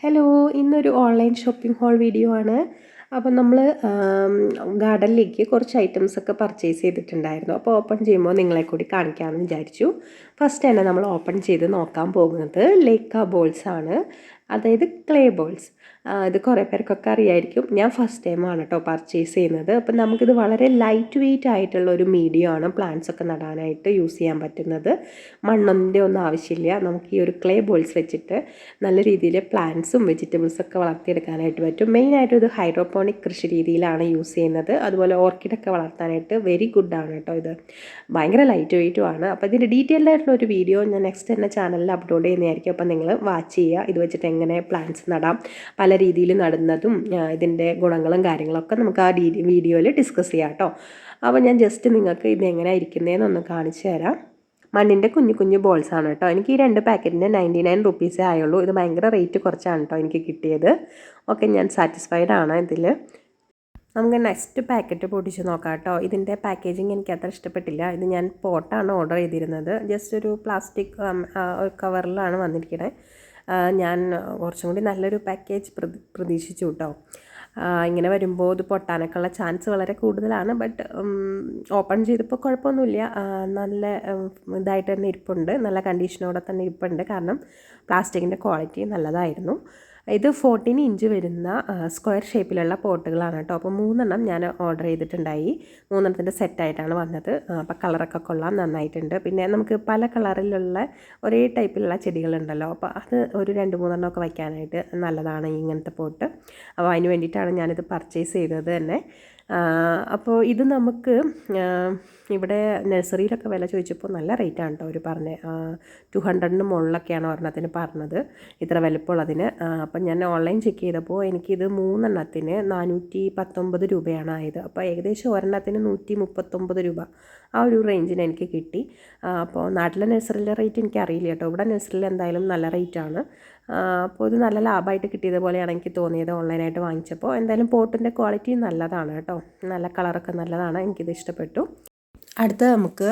Hello, ഇന്നൊരു online shopping whole video ആണ്. അപ്പോൾ നമ്മൾ ഗാർഡനിലേക്ക് കുറച്ച് ഐറ്റംസൊക്കെ പർച്ചേസ് ചെയ്തിട്ടുണ്ടായിരുന്നു. അപ്പോൾ ഓപ്പൺ ചെയ്യുമ്പോൾ നിങ്ങളെ കൂടി കാണിക്കാമെന്ന് വിചാരിച്ചു. ഫസ്റ്റ് തന്നെ നമ്മൾ ഓപ്പൺ ചെയ്ത് നോക്കാൻ പോകുന്നത് ലേക്ക ബോൾസ് ആണ്, അതായത് ക്ലേ ബോൾസ്. ഇത് കുറേ പേർക്കൊക്കെ അറിയായിരിക്കും. ഞാൻ ഫസ്റ്റ് ടൈമാണ് കേട്ടോ പർച്ചേസ് ചെയ്യുന്നത്. അപ്പം നമുക്കിത് വളരെ ലൈറ്റ് വെയ്റ്റ് ആയിട്ടുള്ള ഒരു മീഡിയം ആണ് പ്ലാന്റ്സ് ഒക്കെ നടാനായിട്ട് യൂസ് ചെയ്യാൻ പറ്റുന്നത്. മണ്ണിൻ്റെ ഒന്നും ആവശ്യമില്ല. നമുക്ക് ഈ ഒരു ക്ലേ ബോൾസ് വെച്ചിട്ട് നല്ല രീതിയിൽ പ്ലാന്റ്സും വെജിറ്റബിൾസൊക്കെ വളർത്തിയെടുക്കാനായിട്ട് പറ്റും. മെയിനായിട്ടും ഇത് ഹൈഡ്രോപോണിക് കൃഷി രീതിയിലാണ് യൂസ് ചെയ്യുന്നത്. അതുപോലെ ഓർക്കിഡൊക്കെ വളർത്താനായിട്ട് വെരി ഗുഡാണ് കേട്ടോ. ഇത് ഭയങ്കര ലൈറ്റ് വെയ്റ്റും ആണ്. അപ്പോൾ ഇതിൻ്റെ ഡീറ്റെയിൽഡ് ആയിട്ടുള്ള ഒരു വീഡിയോ ഞാൻ നെക്സ്റ്റ് തന്നെ ചാനലിൽ അപ്ലോഡ് ചെയ്യുന്നതായിരിക്കും. അപ്പോൾ നിങ്ങൾ വാച്ച് ചെയ്യുക. ഇത് വെച്ചിട്ട് എങ്ങനെ പ്ലാന്റ്സ് നടാം, പല രീതിയിൽ നടുന്നതും ഇതിൻ്റെ ഗുണങ്ങളും കാര്യങ്ങളൊക്കെ നമുക്ക് ആ വീഡിയോയിൽ ഡിസ്കസ് ചെയ്യാം കേട്ടോ. അപ്പോൾ ഞാൻ ജസ്റ്റ് നിങ്ങൾക്ക് ഇത് എങ്ങനെയാണ് ഇരിക്കുന്നതെന്നൊന്ന് കാണിച്ചു തരാം. മണ്ണിൻ്റെ കുഞ്ഞു കുഞ്ഞു ബോൾസ് ആണ് കേട്ടോ. എനിക്ക് ഈ 2 പാക്കറ്റിന് 99 റുപ്പീസേ ആയുള്ളൂ. ഇത് ഭയങ്കര റേറ്റ് കുറച്ചാണ് കേട്ടോ എനിക്ക് കിട്ടിയത്. ഓക്കെ, ഞാൻ സാറ്റിസ്ഫൈഡ് ആണ് ഇതിൽ. നമുക്ക് നെക്സ്റ്റ് പാക്കറ്റ് പൊട്ടിച്ച് നോക്കാം കേട്ടോ. ഇതിൻ്റെ പാക്കേജിങ് എനിക്ക് അത്ര ഇഷ്ടപ്പെട്ടില്ല. ഇത് ഞാൻ പോട്ടാണ് ഓർഡർ ചെയ്തിരുന്നത്. ജസ്റ്റ് ഒരു പ്ലാസ്റ്റിക് കവറിലാണ് വന്നിരിക്കുന്നത്. ഞാൻ കുറച്ചും കൂടി നല്ലൊരു പാക്കേജ് പ്രതീക്ഷിച്ചു കേട്ടോ. ഇങ്ങനെ വരുമ്പോൾ ഇത് പൊട്ടാനൊക്കെ ഉള്ള ചാൻസ് വളരെ കൂടുതലാണ്. ബട്ട് ഓപ്പൺ ചെയ്തപ്പോൾ കുഴപ്പമൊന്നുമില്ല. നല്ല ഇതായിട്ട് തന്നെ ഇരിപ്പുണ്ട്, നല്ല കണ്ടീഷനോടെ തന്നെ ഇരിപ്പുണ്ട്. കാരണം പ്ലാസ്റ്റിക്കിൻ്റെ ക്വാളിറ്റി നല്ലതായിരുന്നു. ഇത് 14 ഇഞ്ച് വരുന്ന സ്ക്വയർ ഷേപ്പിലുള്ള പോട്ടുകളാണ് കേട്ടോ. അപ്പോൾ 3 എണ്ണം ഞാൻ ഓർഡർ ചെയ്തിട്ടുണ്ടായി. 3 എണ്ണത്തിൻ്റെ സെറ്റായിട്ടാണ് വന്നത്. അപ്പോൾ കളറൊക്കെ കൊള്ളാം, നന്നായിട്ടുണ്ട്. പിന്നെ നമുക്ക് പല കളറിലുള്ള ഒരേ ടൈപ്പിലുള്ള ചെടികളുണ്ടല്ലോ, അപ്പോൾ അത് ഒരു 2-3 എണ്ണമൊക്കെ വയ്ക്കാനായിട്ട് നല്ലതാണ് ഇങ്ങനത്തെ പോട്ട്. അപ്പോൾ അതിന് വേണ്ടിയിട്ടാണ് ഞാനിത് പർച്ചേസ് ചെയ്തത് തന്നെ. അപ്പോൾ ഇത് നമുക്ക് ഇവിടെ നഴ്സറിയിലൊക്കെ വില ചോദിച്ചപ്പോൾ നല്ല റേറ്റാണ് കേട്ടോ അവർ പറഞ്ഞത്. 200-ന് മുകളിലൊക്കെയാണ് ഒരെണ്ണത്തിന് പറഞ്ഞത്, ഇത്ര വലുപ്പമുള്ളതിന്. അപ്പം ഞാൻ ഓൺലൈൻ ചെക്ക് ചെയ്തപ്പോൾ എനിക്കിത് 3 എണ്ണത്തിന് 419 രൂപയാണ് ആയത്. അപ്പോൾ ഏകദേശം ഒരെണ്ണത്തിന് 139 രൂപ, ആ ഒരു റേഞ്ചിന് എനിക്ക് കിട്ടി. അപ്പോൾ നാട്ടിലെ നഴ്സറിയിലെ റേറ്റ് എനിക്കറിയില്ല കേട്ടോ. ഇവിടെ നഴ്സറിയിൽ എന്തായാലും നല്ല റേറ്റാണ്. അപ്പോൾ ഇത് നല്ല ലാഭമായിട്ട് കിട്ടിയത് പോലെയാണ് എനിക്ക് തോന്നിയത് ഓൺലൈനായിട്ട് വാങ്ങിച്ചപ്പോൾ. എന്തായാലും പോട്ടിൻ്റെ ക്വാളിറ്റി നല്ലതാണ് കേട്ടോ, നല്ല കളറൊക്കെ നല്ലതാണ്, എനിക്കിത് ഇഷ്ടപ്പെട്ടു. അടുത്ത നമുക്ക്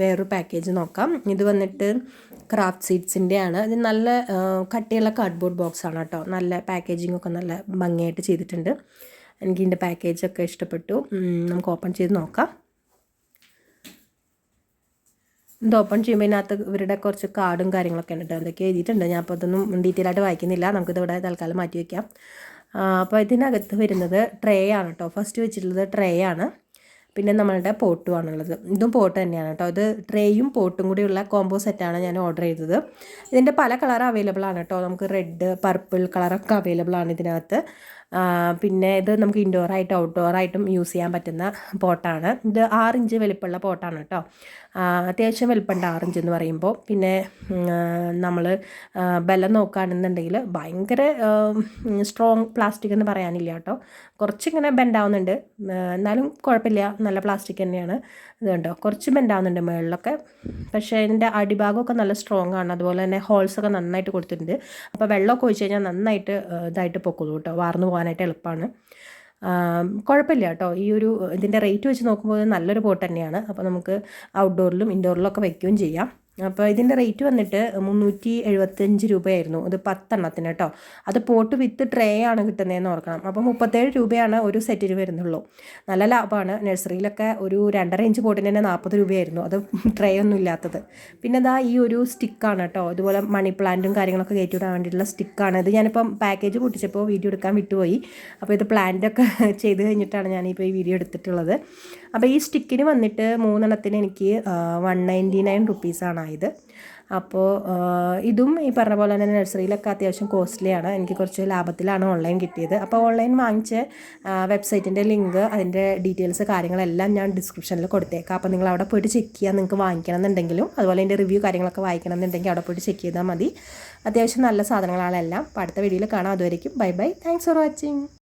വേറൊരു പാക്കേജ് നോക്കാം. ഇത് വന്നിട്ട് ക്രാഫ്റ്റ് സീഡ്സിൻ്റെ ആണ്. ഇത് നല്ല കട്ടിയുള്ള കാർഡ്ബോർഡ് ബോക്സാണ് കേട്ടോ. നല്ല പാക്കേജിംഗ് ഒക്കെ നല്ല ഭംഗിയായിട്ട് ചെയ്തിട്ടുണ്ട്. എനിക്കിതിൻ്റെ പാക്കേജൊക്കെ ഇഷ്ടപ്പെട്ടു. നമുക്ക് ഓപ്പൺ ചെയ്ത് നോക്കാം. ഇത് ഓപ്പൺ ചെയ്യുമ്പോൾ ഇതിനകത്ത് ഇവരുടെ കുറച്ച് കാർഡും കാര്യങ്ങളൊക്കെ ഉണ്ട്. എന്തൊക്കെ എഴുതിയിട്ടുണ്ട്, ഞാൻ അപ്പോൾ അതൊന്നും ഡീറ്റെയിൽ ആയിട്ട് വായിക്കുന്നില്ല. നമുക്കിതിവിടെ തൽക്കാലം മാറ്റി വയ്ക്കാം. അപ്പോൾ ഇതിനകത്ത് വരുന്നത് ട്രേ ആണ് കേട്ടോ. ഫസ്റ്റ് വെച്ചിട്ടുള്ളത് ട്രേ ആണ്. പിന്നെ നമ്മളുടെ പോട്ടും ആണുള്ളത്. ഇതും പോട്ട് തന്നെയാണ് കേട്ടോ. ഇത് ട്രേയും പോട്ടും കൂടിയുള്ള കോംബോ സെറ്റാണ് ഞാൻ ഓർഡർ ചെയ്തത്. ഇതിൻ്റെ പല കളർ അവൈലബിൾ ആണ് കേട്ടോ. നമുക്ക് റെഡ്, പർപ്പിൾ കളറൊക്കെ അവൈലബിൾ ആണ് ഇതിനകത്ത്. പിന്നെ ഇത് നമുക്ക് ഇൻഡോറായിട്ടും ഔട്ട്ഡോറായിട്ടും യൂസ് ചെയ്യാൻ പറ്റുന്ന പോട്ടാണ്. ഇത് 6 ഇഞ്ച് വലിപ്പമുള്ള പോട്ടാണ് കേട്ടോ. അത്യാവശ്യം വലിപ്പമുണ്ട് 6 ഇഞ്ച് എന്ന് പറയുമ്പോൾ. പിന്നെ നമ്മൾ ബലം നോക്കുകയാണെന്നുണ്ടെങ്കിൽ ഭയങ്കര സ്ട്രോങ് പ്ലാസ്റ്റിക് എന്ന് പറയാനില്ല കേട്ടോ. കുറച്ചിങ്ങനെ ബെൻഡാവുന്നുണ്ട്, എന്നാലും കുഴപ്പമില്ല, നല്ല പ്ലാസ്റ്റിക് തന്നെയാണ്. ഇത് കണ്ടോ, കുറച്ച് ബെൻഡാവുന്നുണ്ട് മുകളിലൊക്കെ. പക്ഷേ ഇതിൻ്റെ അടിഭാഗമൊക്കെ നല്ല സ്ട്രോങ് ആണ്. അതുപോലെ തന്നെ ഹോൾസൊക്കെ നന്നായിട്ട് കൊടുത്തിട്ടുണ്ട്. അപ്പോൾ വെള്ളമൊക്കെ ഒഴിച്ച് കഴിഞ്ഞാൽ നന്നായിട്ട് ഇതായിട്ട് പൊക്കുള്ളൂ കേട്ടോ. വാർന്നു പോകാനായിട്ട് എളുപ്പമാണ്. കുഴപ്പമില്ല കേട്ടോ. ഈ ഒരു ഇതിൻ്റെ റേറ്റ് വെച്ച് നോക്കുമ്പോൾ നല്ലൊരു പോട്ട് തന്നെയാണ്. അപ്പോൾ നമുക്ക് ഔട്ട്ഡോറിലും ഇൻഡോറിലും ഒക്കെ വയ്ക്കുകയും ചെയ്യാം. അപ്പോൾ ഇതിൻ്റെ റേറ്റ് വന്നിട്ട് 375 രൂപയായിരുന്നു. ഇത് 10 എണ്ണത്തിന് കേട്ടോ. അത് പോട്ട് വിത്ത് ട്രേ ആണ് കിട്ടുന്നതെന്ന് ഓർക്കണം. അപ്പോൾ 37 രൂപയാണ് ഒരു സെറ്റിന് വരുന്നുള്ളൂ. നല്ല ലാഭമാണ്. നഴ്സറിയിലൊക്കെ ഒരു 2.5 ഇഞ്ച് പോട്ടിന് തന്നെ 40 രൂപയായിരുന്നു, അത് ട്രേ ഒന്നും ഇല്ലാത്തത്. പിന്നെ ഇതാ ഈ ഒരു സ്റ്റിക്കാണ് കേട്ടോ. ഇതുപോലെ മണി പ്ലാന്റും കാര്യങ്ങളൊക്കെ കയറ്റിവിടാൻ വേണ്ടിയിട്ടുള്ള സ്റ്റിക്കാണ്. ഇത് ഞാനിപ്പം പാക്കേജ് പൊട്ടിച്ചപ്പോൾ വീഡിയോ എടുക്കാൻ വിട്ടുപോയി. അപ്പോൾ ഇത് പ്ലാന്റൊക്കെ ചെയ്ത് കഴിഞ്ഞിട്ടാണ് ഞാനിപ്പോൾ ഈ വീഡിയോ എടുത്തിട്ടുള്ളത്. അപ്പോൾ ഈ സ്റ്റിക്കിന് വന്നിട്ട് 3 എണ്ണത്തിന് എനിക്ക് 199 റുപ്പീസാണ് ആയത്. അപ്പോൾ ഇതും ഈ പറഞ്ഞ പോലെ തന്നെ നഴ്സറിയിലൊക്കെ അത്യാവശ്യം കോസ്റ്റ്ലിയാണ്. എനിക്ക് കുറച്ച് ലാഭത്തിലാണ് ഓൺലൈൻ കിട്ടിയത്. അപ്പോൾ ഓൺലൈൻ വാങ്ങിച്ച വെബ്സൈറ്റിൻ്റെ ലിങ്ക്, അതിൻ്റെ ഡീറ്റെയിൽസ് കാര്യങ്ങളെല്ലാം ഞാൻ ഡിസ്ക്രിപ്ഷനിൽ കൊടുത്തേക്കാം. അപ്പോൾ നിങ്ങൾ അവിടെ പോയിട്ട് ചെക്ക് ചെയ്യാൻ നിങ്ങൾക്ക് വാങ്ങിക്കണം എന്നുണ്ടെങ്കിലും, അതുപോലെ എൻ്റെ റിവ്യൂ കാര്യങ്ങളൊക്കെ വായിക്കണം എന്നുണ്ടെങ്കിൽ അവിടെ പോയിട്ട് ചെക്ക് ചെയ്താൽ മതി. അത്യാവശ്യം നല്ല സാധനങ്ങളാണ് എല്ലാം. അപ്പോൾ അടുത്ത വീഡിയോയിൽ കാണാം. അതുവരെയും bye bye. Thanks for watching.